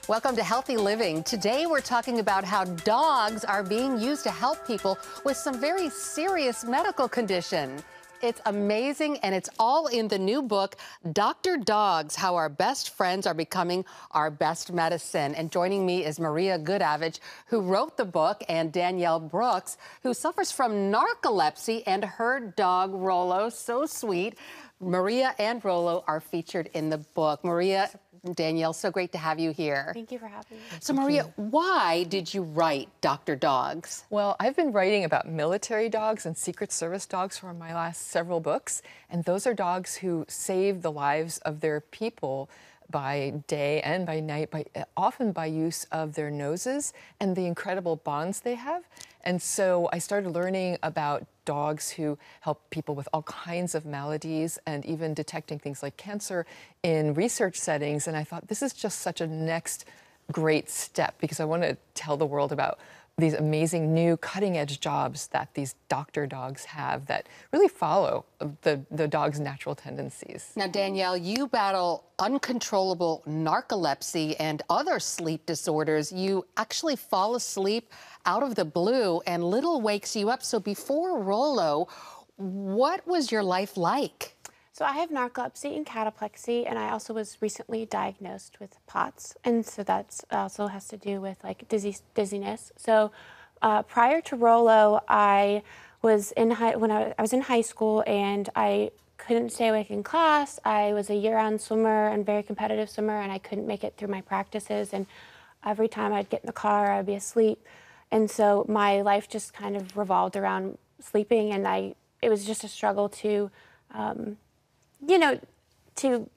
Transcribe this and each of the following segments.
Welcome to Healthy Living. Today we're talking about how dogs are being used to help people with some very serious medical condition. It's amazing, and it's all in the new book, Dr. Dogs, How Our Best Friends Are Becoming Our Best Medicine. And joining me is Maria Goodavage, who wrote the book, and Danielle Brooks, who suffers from narcolepsy, and her dog, Rolo, so sweet. Maria and Rolo are featured in the book. Maria, Danielle, so great to have you here. Thank you for having me. So, Maria, why did you write Dr. Dogs? Well, I've been writing about military dogs and Secret Service dogs for my last several books, and those are dogs who save the lives of their people by day and by night, often by use of their noses and the incredible bonds they have. And so I started learning about dogs who help people with all kinds of maladies and even detecting things like cancer in research settings. And I thought this is just such a next great step, because I want to tell the world about these amazing new cutting-edge jobs that these doctor dogs have that really follow the dog's natural tendencies. Now, Danielle, you battle uncontrollable narcolepsy and other sleep disorders. You actually fall asleep out of the blue, and little wakes you up. So before Rolo, what was your life like? So I have narcolepsy and cataplexy, and I also was recently diagnosed with POTS, and so that also has to do with like dizziness. So prior to Rolo, I was in high school, and I couldn't stay awake in class. I was a year-round swimmer and very competitive swimmer, and I couldn't make it through my practices. And every time I'd get in the car, I'd be asleep, and so my life just kind of revolved around sleeping, and it was just a struggle to to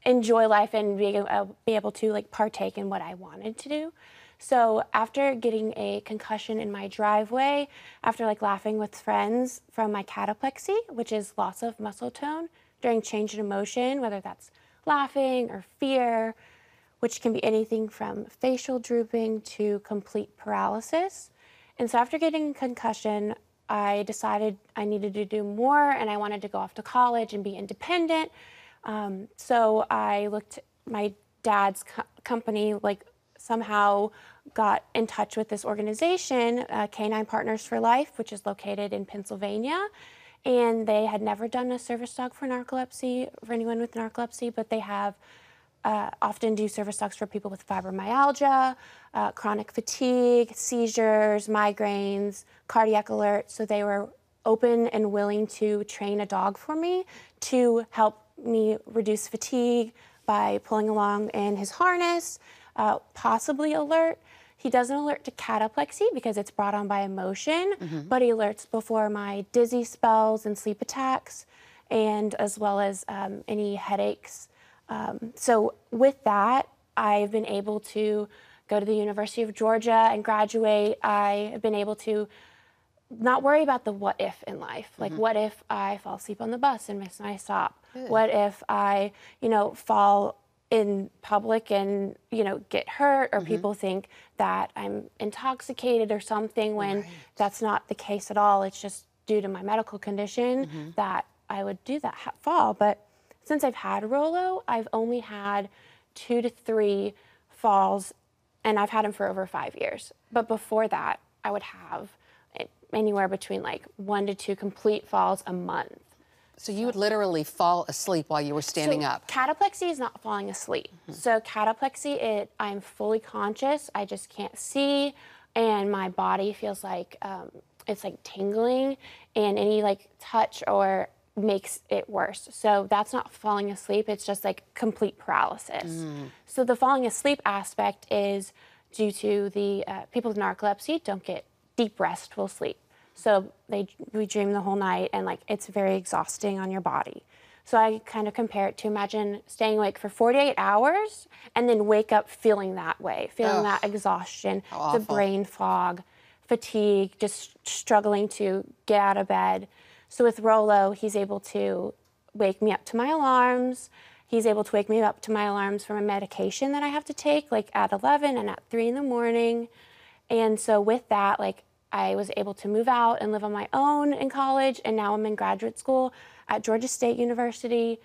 enjoy life and be able to like partake in what I wanted to do. So after getting a concussion in my driveway, after like laughing with friends from my cataplexy, which is loss of muscle tone during change in emotion, whether that's laughing or fear, which can be anything from facial drooping to complete paralysis. And so after getting a concussion, I decided I needed to do more, and I wanted to go off to college and be independent. So I looked, my dad's company somehow got in touch with this organization, Canine Partners for Life, which is located in Pennsylvania. And they had never done a service dog for narcolepsy, for anyone with narcolepsy, but they have often do service dogs for people with fibromyalgia, chronic fatigue, seizures, migraines, cardiac alert. So they were open and willing to train a dog for me to help me reduce fatigue by pulling along in his harness, possibly alert. He doesn't alert to cataplexy because it's brought on by emotion, but he alerts before my dizzy spells and sleep attacks, and as well as any headaches. So with that, I've been able to go to the University of Georgia and graduate. I have been able to not worry about the what if in life. Like, what if I fall asleep on the bus and miss my stop? Good. What if I, fall in public and, get hurt, or people think that I'm intoxicated or something, when that's not the case at all. It's just due to my medical condition that I would do that fall. But since I've had Rolo, I've only had 2 to 3 falls, and I've had him for over 5 years. But before that, I would have anywhere between 1 to 2 complete falls a month. So you would literally fall asleep while you were standing up? Cataplexy is not falling asleep. So cataplexy, I'm fully conscious. I just can't see, and my body feels like it's like tingling, and any touch or makes it worse. So that's not falling asleep, it's just complete paralysis. So the falling asleep aspect is due to the people with narcolepsy don't get deep restful sleep. So we dream the whole night, and it's very exhausting on your body. So I kind of compare it to, imagine staying awake for 48 hours and then wake up feeling that way, feeling that exhaustion, the brain fog, fatigue, just struggling to get out of bed. So with Rolo, he's able to wake me up to my alarms. He's able to wake me up to my alarms from a medication that I have to take, at 11 and at 3 in the morning. And so with that, I was able to move out and live on my own in college, and now I'm in graduate school at Georgia State University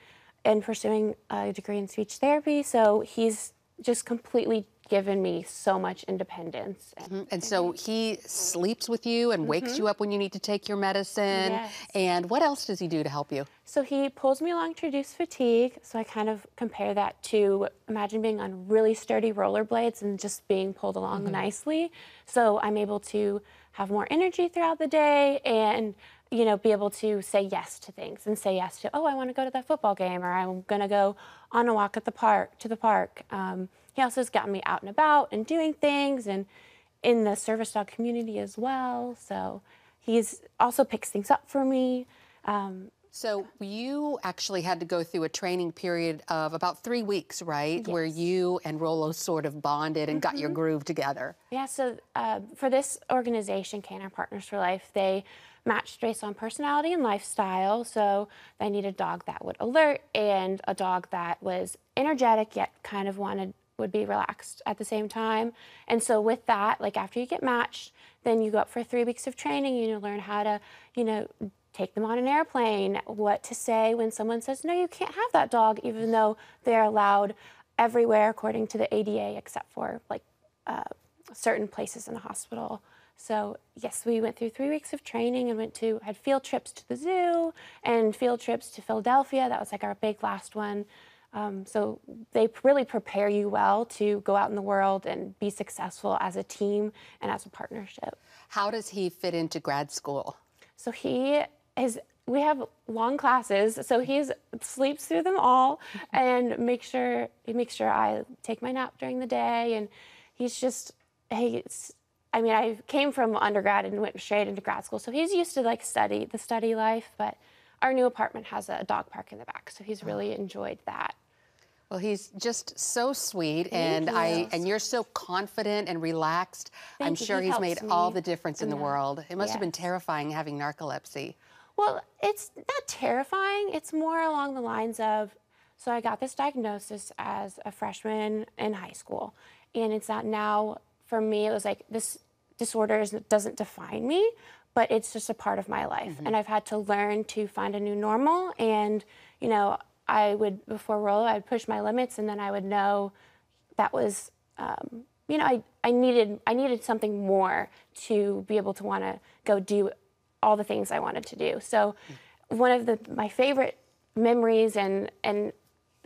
and pursuing a degree in speech therapy. So he's just completely given me so much independence. And so he sleeps with you and wakes you up when you need to take your medicine. Yes. And what else does he do to help you? So he pulls me along to reduce fatigue. So I kind of compare that to, imagine being on really sturdy rollerblades and just being pulled along nicely. So I'm able to have more energy throughout the day and, you know, be able to say yes to things and say yes to, oh, I want to go to that football game, or I'm going to go on a walk at the park, He also has gotten me out and about and doing things, and in the service dog community as well. So he's also picks things up for me. So you actually had to go through a training period of about 3 weeks, right? Yes. Where you and Rolo sort of bonded and got your groove together. Yeah, so for this organization, Canine Partners for Life, they matched based on personality and lifestyle. So they need a dog that would alert and a dog that was energetic yet kind of would be relaxed at the same time. And so with that, like after you get matched, then you go up for 3 weeks of training. You learn how to, take them on an airplane, what to say when someone says, no, you can't have that dog, even though they're allowed everywhere according to the ADA, except for like certain places in the hospital. So yes, we went through 3 weeks of training and had field trips to the zoo and field trips to Philadelphia. That was like our big last one. So they really prepare you well to go out in the world and be successful as a team and as a partnership. How does he fit into grad school? So we have long classes, so he sleeps through them all and he makes sure I take my nap during the day, and I came from undergrad and went straight into grad school, so he's used to like the study life, but our new apartment has a dog park in the back, so he's really enjoyed that. Well, he's just so sweet, and you're so confident and relaxed. I'm sure he's made all the difference in the world. It must have been terrifying having narcolepsy. Well, it's not terrifying. It's more along the lines of, so I got this diagnosis as a freshman in high school, and it's not now, for me, it was like, this disorder doesn't define me, but it's just a part of my life. And I've had to learn to find a new normal, and, before Rolo, I'd push my limits, and then I would know that was, I needed something more to be able to want to go do all the things I wanted to do. So one of my favorite memories and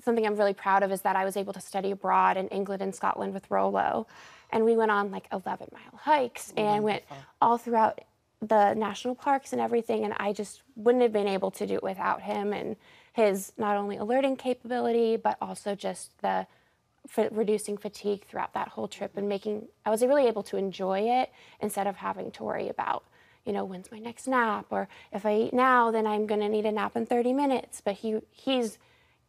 something I'm really proud of is that I was able to study abroad in England and Scotland with Rolo. And we went on like 11-mile hikes and went all throughout the national parks and everything. And I just wouldn't have been able to do it without him and his not only alerting capability, but also just reducing fatigue throughout that whole trip, and I was really able to enjoy it instead of having to worry about, when's my next nap, or if I eat now, then I'm going to need a nap in 30 minutes. But he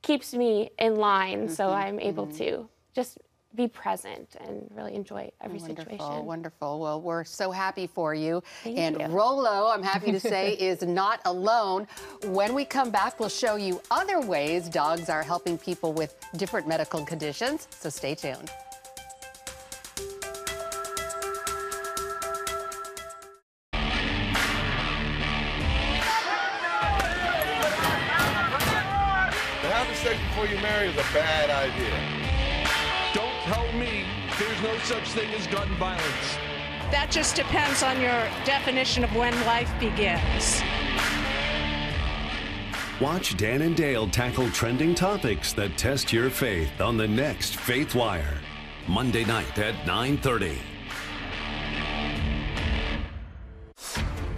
keeps me in line, so I'm able to just be present and really enjoy every situation. Wonderful. Well, we're so happy for you. Thank you. Rolo, I'm happy to say, is not alone. When we come back, we'll show you other ways dogs are helping people with different medical conditions, so stay tuned. Having sex before you marry is a bad idea. Don't tell me there's no such thing as gun violence. That just depends on your definition of when life begins. Watch Dan and Dale tackle trending topics that test your faith on the next Faith Wire, Monday night at 9:30.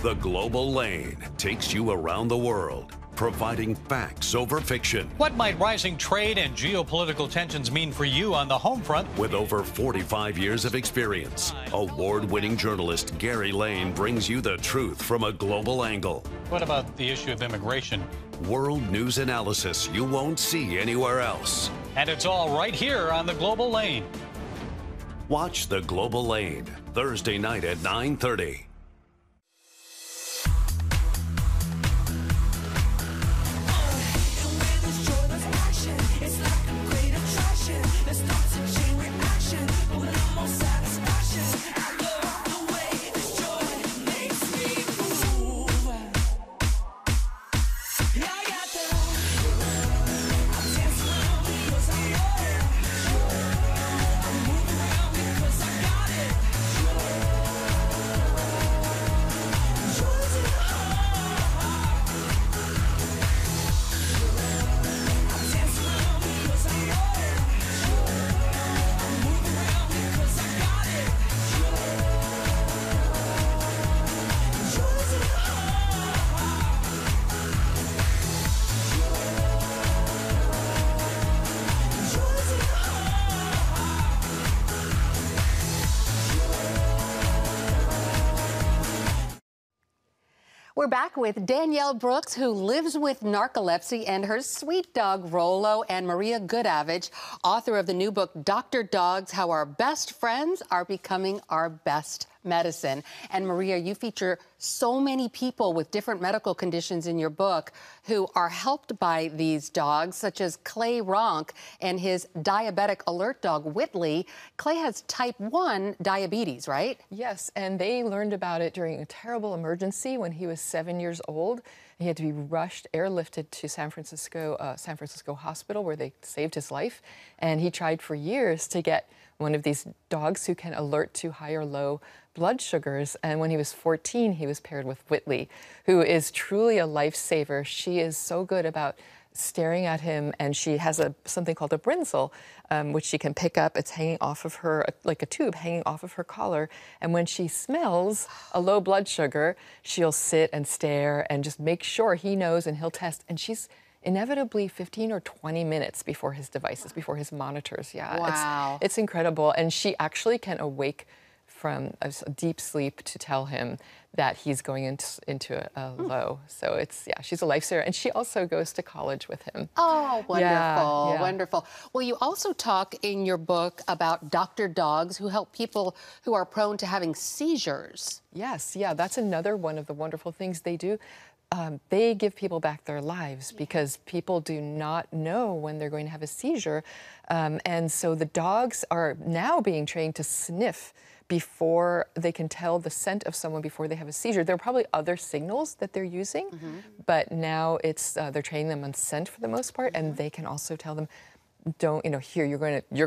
The Global Lane takes you around the world, providing facts over fiction. What might rising trade and geopolitical tensions mean for you on the home front? With over 45 years of experience, award-winning journalist Gary Lane brings you the truth from a global angle. What about the issue of immigration? World news analysis you won't see anywhere else. And it's all right here on the Global Lane. Watch The Global Lane, Thursday night at 9:30. We're back with Danielle Brooks, who lives with narcolepsy, and her sweet dog, Rolo, and Maria Goodavage, author of the new book, Dr. Dogs, How Our Best Friends Are Becoming Our Best Medicine. And Maria, you feature so many people with different medical conditions in your book who are helped by these dogs, such as Clay Ronk and his diabetic alert dog, Whitley. Clay has type 1 diabetes, right? Yes, and they learned about it during a terrible emergency when he was 7 years old. He had to be rushed, airlifted to San Francisco Hospital, where they saved his life. And he tried for years to get one of these dogs who can alert to high or low blood sugars. And when he was 14, he was paired with Whitley, who is truly a lifesaver. She is so good about staring at him, and she has something called a brinzel, which she can pick up. It's hanging off of her, like a tube hanging off of her collar. And when she smells a low blood sugar, she'll sit and stare and just make sure he knows, and he'll test. And she's inevitably 15 or 20 minutes before his devices, before his monitors. Yeah, wow. It's incredible. And she actually can awake from a deep sleep to tell him that he's going into a low. So she's a lifesaver. And she also goes to college with him. Oh, wonderful, yeah. wonderful. Well, you also talk in your book about Dr. Dogs who help people who are prone to having seizures. Yes, yeah, that's another one of the wonderful things they do. They give people back their lives because people do not know when they're going to have a seizure. And so the dogs are now being trained to sniff before they can tell the scent of someone before they have a seizure. There are probably other signals that they're using, but now they're training them on scent for the most part, and they can also tell them, here, you're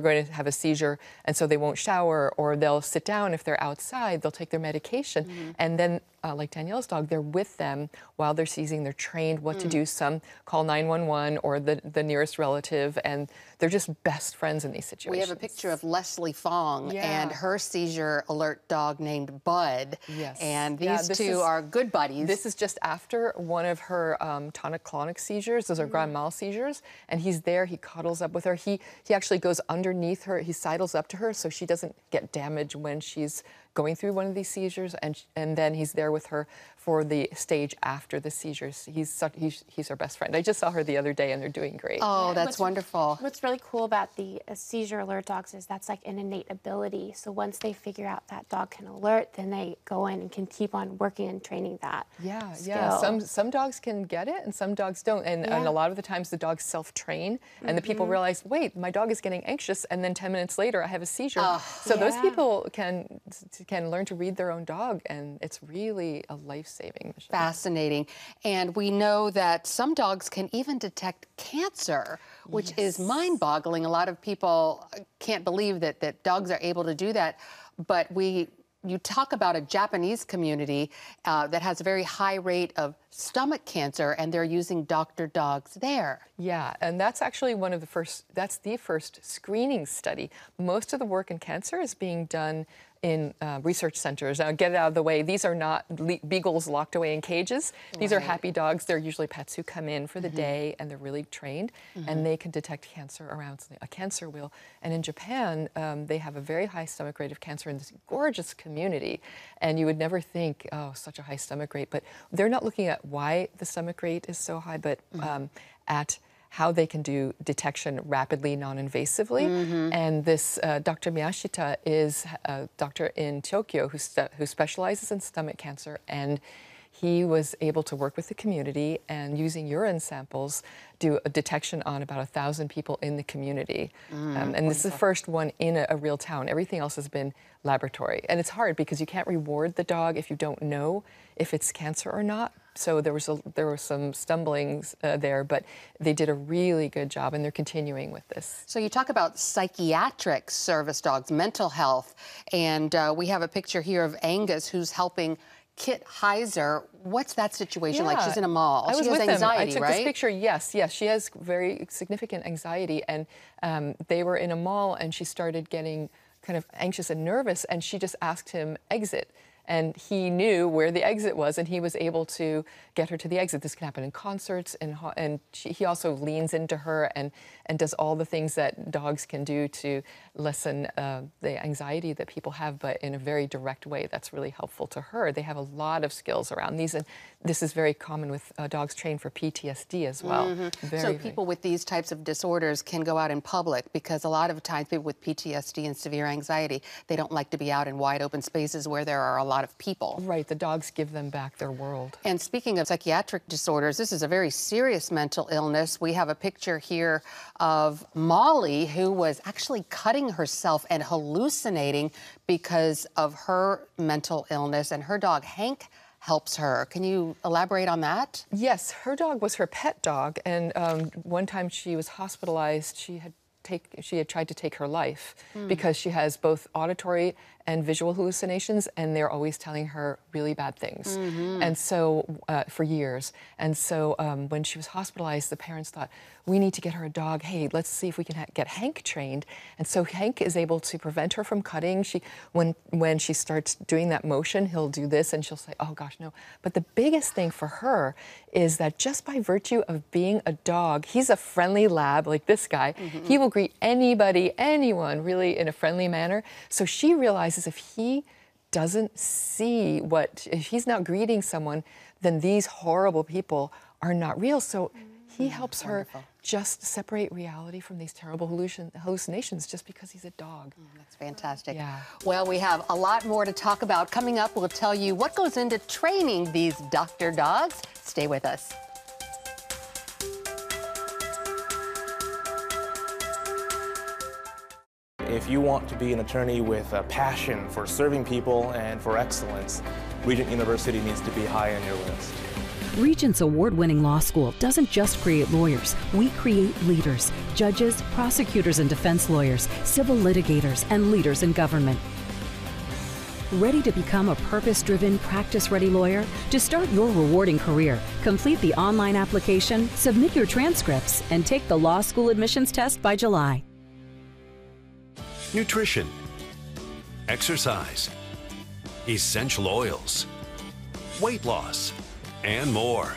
going to have a seizure, and so they won't shower, or they'll sit down if they're outside, they'll take their medication, and then, like Danielle's dog, they're with them while they're seizing. They're trained what to do. Some call 911 or the nearest relative, and they're just best friends in these situations. We have a picture of Leslie Fong and her seizure alert dog named Bud. Yes. And these two are good buddies. This is just after one of her tonic-clonic seizures. Those are grand mal seizures. And he's there. He cuddles up with her. He actually goes underneath her. He sidles up to her so she doesn't get damaged when she's going through one of these seizures, and then he's there with her for the stage after the seizures. He's her best friend. I just saw her the other day, and they're doing great. Oh, that's wonderful. What's really cool about the seizure alert dogs is that's like an innate ability. So once they figure out that dog can alert, then they go in and can keep on working and training that skill. Some dogs can get it, and some dogs don't. And a lot of the times the dogs self-train, and the people realize, wait, my dog is getting anxious, and then 10 minutes later I have a seizure. So those people can learn to read their own dog, and it's really a life-saving mission. Fascinating. And we know that some dogs can even detect cancer, which is mind-boggling. A lot of people can't believe that dogs are able to do that. But you talk about a Japanese community that has a very high rate of stomach cancer, and they're using Dr. Dogs there. Yeah, and that's actually that's the first screening study. Most of the work in cancer is being done in research centers. Now, get it out of the way. These are not beagles locked away in cages. These are happy dogs. They're usually pets who come in for the day, and they're really trained, and they can detect cancer around a cancer wheel. And in Japan, they have a very high stomach rate of cancer in this gorgeous community. And you would never think, oh, such a high stomach rate. But they're not looking at why the stomach rate is so high, but at how they can do detection rapidly, non-invasively. And this Dr. Miyashita is a doctor in Tokyo who specializes in stomach cancer, and he was able to work with the community and using urine samples do a detection on about 1,000 people in the community. And this is the first one in a real town. Everything else has been laboratory. And it's hard because you can't reward the dog if you don't know if it's cancer or not. So there were some stumblings there, but they did a really good job, and they're continuing with this. So you talk about psychiatric service dogs, mental health, and we have a picture here of Angus who's helping Kit Heiser. What's that situation like? She's in a mall. I was she has with anxiety, them. I took right? this picture. Yes, she has very significant anxiety, and they were in a mall, and she started getting kind of anxious and nervous, and she just asked him exit. And he knew where the exit was, and he was able to get her to the exit. This can happen in concerts, and he also leans into her and does all the things that dogs can do to lessen the anxiety that people have, but in a very direct way that's really helpful to her. They have a lot of skills around these, and this is very common with dogs trained for PTSD as well. So people with these types of disorders can go out in public, because a lot of times people with PTSD and severe anxiety, they don't like to be out in wide open spaces where there are a lot of people. Right, the dogs give them back their world. And speaking of psychiatric disorders, this is a very serious mental illness. We have a picture here of Molly, who was actually cutting herself and hallucinating because of her mental illness, and her dog Hank helps her. Can you elaborate on that? Yes, her dog was her pet dog, and one time she was hospitalized. She had tried to take her life because she has both auditory and visual hallucinations, and they're always telling her really bad things. And so, for years. And so when she was hospitalized, the parents thought, we need to get her a dog. Hey, let's see if we can get Hank trained. And so Hank is able to prevent her from cutting. When she starts doing that motion, he'll do this, and she'll say, oh gosh, no. But the biggest thing for her is that just by virtue of being a dog, he's a friendly lab, like this guy. He will greet anybody, anyone, really in a friendly manner. So she realizes if he doesn't see if he's not greeting someone, then these horrible people are not real. So he helps her just separate reality from these terrible hallucinations just because he's a dog. That's fantastic. Yeah. Well, we have a lot more to talk about. Coming up, we'll tell you what goes into training these doctor dogs. Stay with us. If you want to be an attorney with a passion for serving people and for excellence, Regent University needs to be high on your list. Regent's award-winning law school doesn't just create lawyers. We create leaders, judges, prosecutors and defense lawyers, civil litigators, and leaders in government. Ready to become a purpose-driven, practice-ready lawyer? To start your rewarding career, complete the online application, submit your transcripts, and take the law school admissions test by July. Nutrition, exercise, essential oils, weight loss, and more.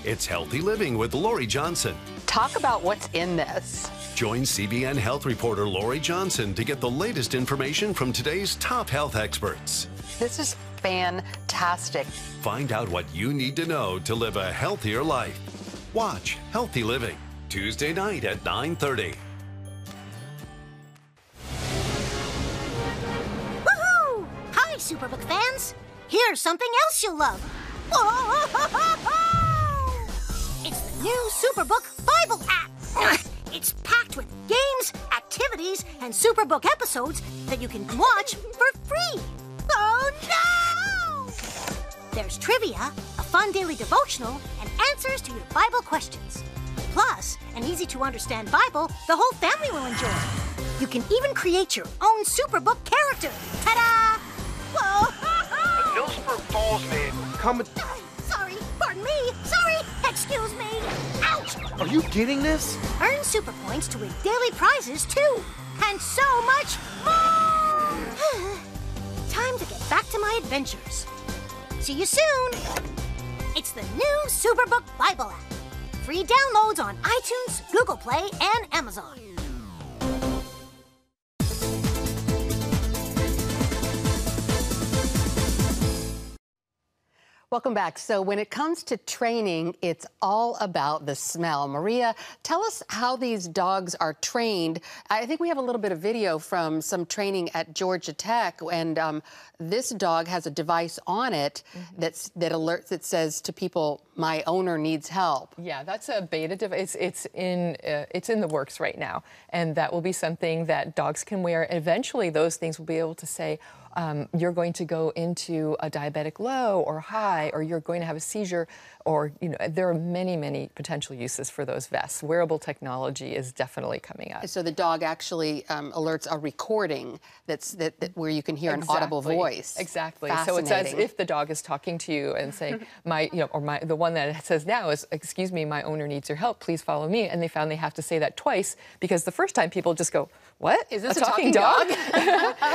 It's Healthy Living with Lori Johnson. Talk about what's in this. Join CBN health reporter Lori Johnson to get the latest information from today's top health experts. This is fantastic. Find out what you need to know to live a healthier life. Watch Healthy Living, Tuesday night at 9:30. Woohoo! Hi, Superbook fans. Here's something else you'll love. It's the new Superbook Bible app. It's packed with games, activities, and Superbook episodes that you can watch for free. Oh no! There's trivia, a fun daily devotional, and answers to your Bible questions. Plus, an easy-to-understand Bible the whole family will enjoy. You can even create your own Superbook character. Ta-da! Whoa! Hillsborough Falls man, come. Sorry, pardon me. Sorry, excuse me. Ouch! Are you getting this? Earn super points to win daily prizes too, and so much more. Time to get back to my adventures. See you soon. It's the new Superbook Bible app. Free downloads on iTunes, Google Play, and Amazon. Welcome back. So when it comes to training, it's all about the smell. Maria, tell us how these dogs are trained. I think we have a little bit of video from some training at Georgia Tech, and this dog has a device on it that says to people, my owner needs help. Yeah, that's a beta device. It's in the works right now, and that will be something that dogs can wear. Eventually, those things will be able to say, you're going to go into a diabetic low or high, or you're going to have a seizure, or, you know, there are many, many potential uses for those vests. Wearable technology is definitely coming up. So the dog actually alerts a recording where you can hear an audible voice. Exactly. So it's as if the dog is talking to you and saying, the one that says now is, excuse me, my owner needs your help, please follow me. And they found they have to say that twice, because the first time people just go, what? Is this a talking dog?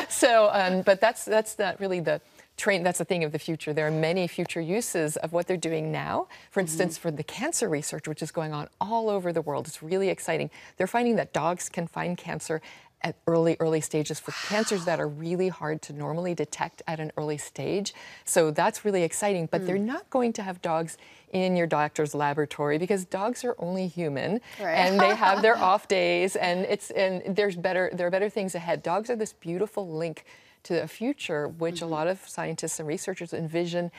So, but that's not really the that's the thing of the future. There are many future uses of what they're doing now. For instance, for the cancer research, which is going on all over the world, it's really exciting. They're finding that dogs can find cancer at early stages for cancers that are really hard to normally detect at an early stage. So that's really exciting, but they're not going to have dogs in your doctor's laboratory because dogs are only human, and they have their off days, and there are better things ahead. Dogs are this beautiful link to a future which a lot of scientists and researchers envision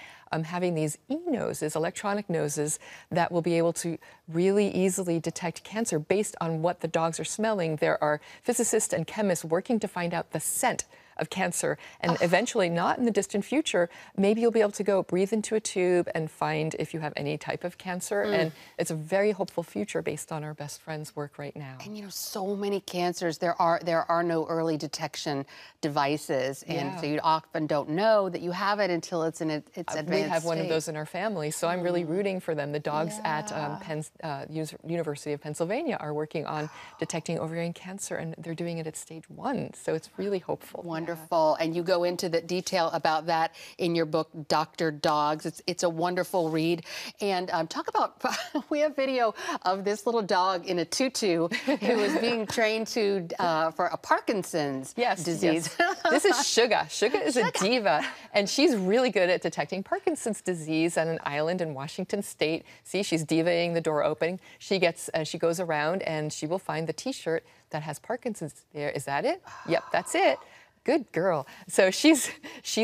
having these e-noses, electronic noses, that will be able to really easily detect cancer based on what the dogs are smelling. There are physicists and chemists working to find out the scent of cancer, and eventually, not in the distant future, maybe you'll be able to go breathe into a tube and find if you have any type of cancer. And it's a very hopeful future based on our best friend's work right now. And you know, so many cancers, there are no early detection devices, and so you often don't know that you have it until it's in its advanced We have one state. of those in our family, so I'm really rooting for them. The dogs at University of Pennsylvania are working on detecting ovarian cancer, and they're doing it at stage 1, so it's really hopeful. Wonderful. And you go into the detail about that in your book, Dr. Dogs. It's a wonderful read. And talk about, we have video of this little dog in a tutu who is being trained to for a Parkinson's disease. Yes. This is Suga. Suga is a diva, and she's really good at detecting Parkinson's disease on an island in Washington State. See, she's divaing the door open. She goes around, and she will find the T-shirt that has Parkinson's there. Is that it? Yep, that's it. Good girl. So she's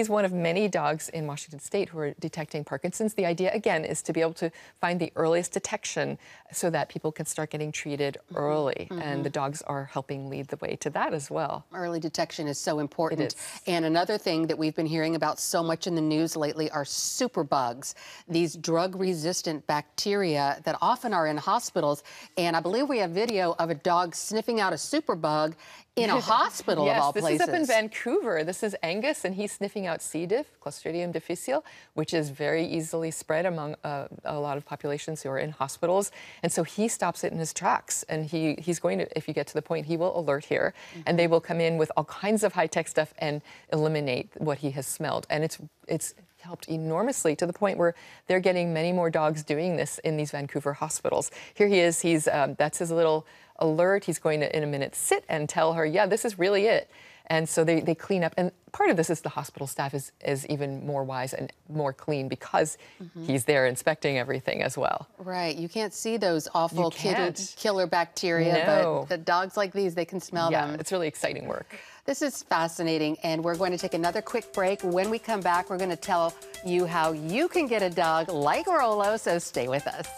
one of many dogs in Washington State who are detecting Parkinson's. The idea, again, is to be able to find the earliest detection so that people can start getting treated early. And the dogs are helping lead the way to that as well. Early detection is so important. It is. And another thing that we've been hearing about so much in the news lately are superbugs, these drug-resistant bacteria that often are in hospitals. And I believe we have video of a dog sniffing out a superbug in a hospital of all places. Yes, this is up in Vancouver. This is Angus, and he's sniffing out C. diff, Clostridium difficile, which is very easily spread among a lot of populations who are in hospitals. And so he stops it in his tracks, and he's going to, if you get to the point, he will alert here, and they will come in with all kinds of high-tech stuff and eliminate what he has smelled. And it's helped enormously to the point where they're getting many more dogs doing this in these Vancouver hospitals. Here he is. That's his little alert. He's going to, in a minute, sit and tell her, yeah, this is really it. And so they clean up. And part of this is the hospital staff is even more wise and more clean because he's there inspecting everything as well. Right. You can't see those awful killer bacteria, but the dogs like these, they can smell them. Yeah, it's really exciting work. This is fascinating, and we're going to take another quick break. When we come back, we're going to tell you how you can get a dog like Rolo, so stay with us.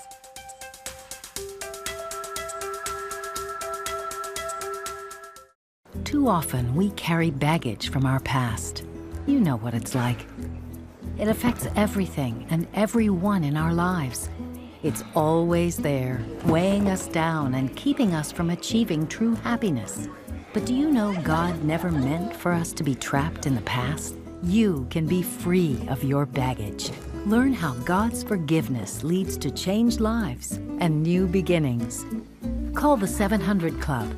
Too often, we carry baggage from our past. You know what it's like. It affects everything and everyone in our lives. It's always there, weighing us down and keeping us from achieving true happiness. But do you know God never meant for us to be trapped in the past? You can be free of your baggage. Learn how God's forgiveness leads to changed lives and new beginnings. Call the 700 Club.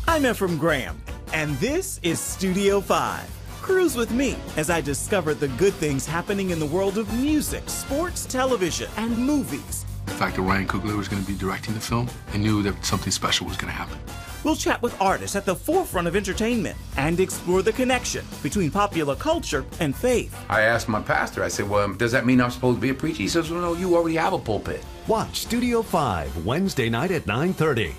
I'm Ephraim Graham, and this is Studio 5. Cruise with me as I discover the good things happening in the world of music, sports, television, and movies. The fact that Ryan Coogler was going to be directing the film, I knew that something special was going to happen. We'll chat with artists at the forefront of entertainment and explore the connection between popular culture and faith. I asked my pastor, I said, well, does that mean I'm supposed to be a preacher? He says, well, no, you already have a pulpit. Watch Studio 5, Wednesday night at 9:30.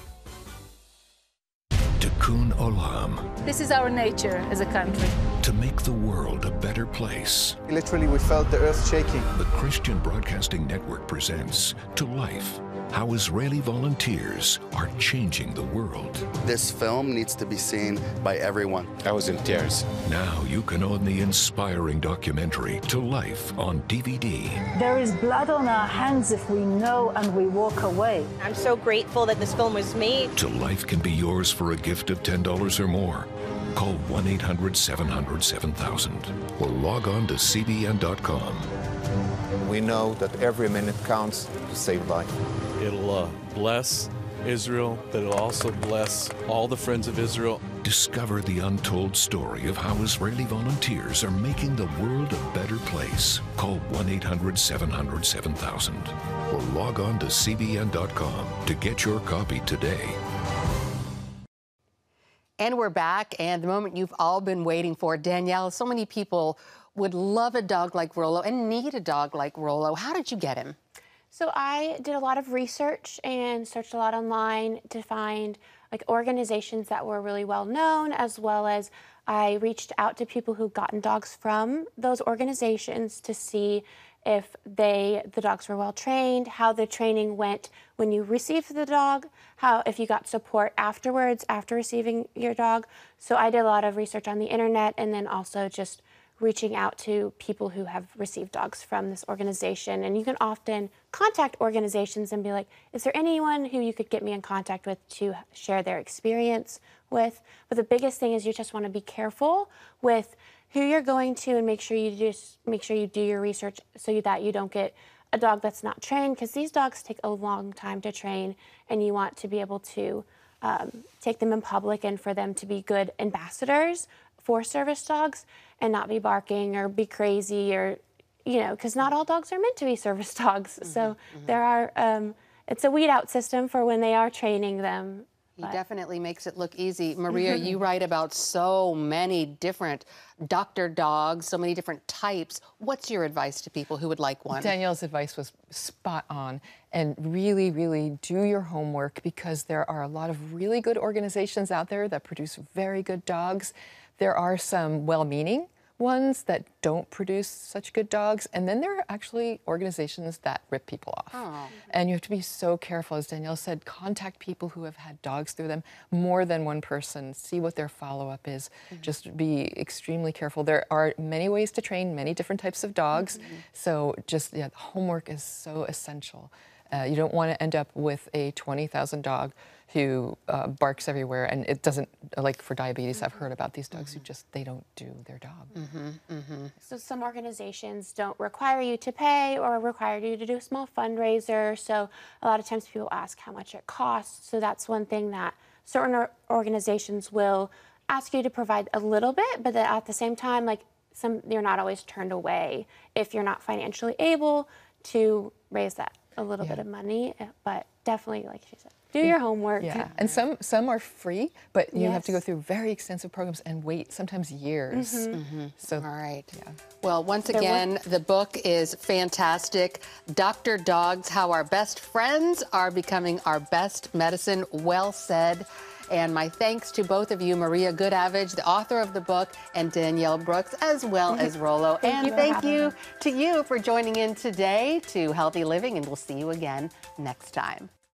Tikkun Olam. This is our nature as a country. To make the world a better place. Literally, we felt the earth shaking. The Christian Broadcasting Network presents To Life, how Israeli volunteers are changing the world. This film needs to be seen by everyone. I was in tears. Now you can own the inspiring documentary To Life on DVD. There is blood on our hands if we know and we walk away. I'm so grateful that this film was made. To Life can be yours for a gift of $10 or more. Call 1-800-700-7000 or log on to CBN.com. We know that every minute counts to save life. It'll bless Israel, but it'll also bless all the friends of Israel. Discover the untold story of how Israeli volunteers are making the world a better place. Call 1-800-700-7000 or log on to CBN.com to get your copy today. And we're back, and the moment you've all been waiting for. Danielle, so many people would love a dog like Rolo and need a dog like Rolo. How did you get him? So I did a lot of research and searched a lot online to find like organizations that were really well known, as well as I reached out to people who've gotten dogs from those organizations to see if the dogs were well trained, how the training went when you received the dog, if you got support afterwards after receiving your dog. So I did a lot of research on the internet, and then also just reaching out to people who have received dogs from this organization. And you can often contact organizations and be like, is there anyone who you could get me in contact with to share their experience with? But the biggest thing is you just want to be careful with who you're going to, and make sure you do your research so that you don't get a dog that's not trained, because these dogs take a long time to train, and you want to be able to take them in public and for them to be good ambassadors for service dogs and not be barking or be crazy, or, you know, because not all dogs are meant to be service dogs. So there are, it's a weed out system for when they are training them. He definitely makes it look easy. Maria, you write about so many different doctor dogs, so many different types. What's your advice to people who would like one? Danielle's advice was spot on. And really, really do your homework, because there are a lot of really good organizations out there that produce very good dogs. There are some well-meaning ones that don't produce such good dogs, and then there are actually organizations that rip people off. Oh. And you have to be so careful. As Danielle said, contact people who have had dogs through them, more than one person, see what their follow-up is. Just be extremely careful. There are many ways to train many different types of dogs, so just, yeah, homework is so essential. You don't want to end up with a 20,000 dog who barks everywhere, and it doesn't, like for diabetes, I've heard about these dogs who just, they don't do their job. So some organizations don't require you to pay or require you to do a small fundraiser. So a lot of times people ask how much it costs. So that's one thing that certain organizations will ask you to provide a little bit, but at the same time, like you're not always turned away if you're not financially able to raise that a little bit of money. But definitely, like she said, do your homework. Yeah, and some are free, but you have to go through very extensive programs and wait sometimes years. So, all right. Yeah. Well, once again, the book is fantastic. Dr. Dogs, How Our Best Friends Are Becoming Our Best Medicine. Well said. And my thanks to both of you, Maria Goodavage, the author of the book, and Danielle Brooks, as well as Rolo. Thank you to you for joining in today to Healthy Living, and we'll see you again next time.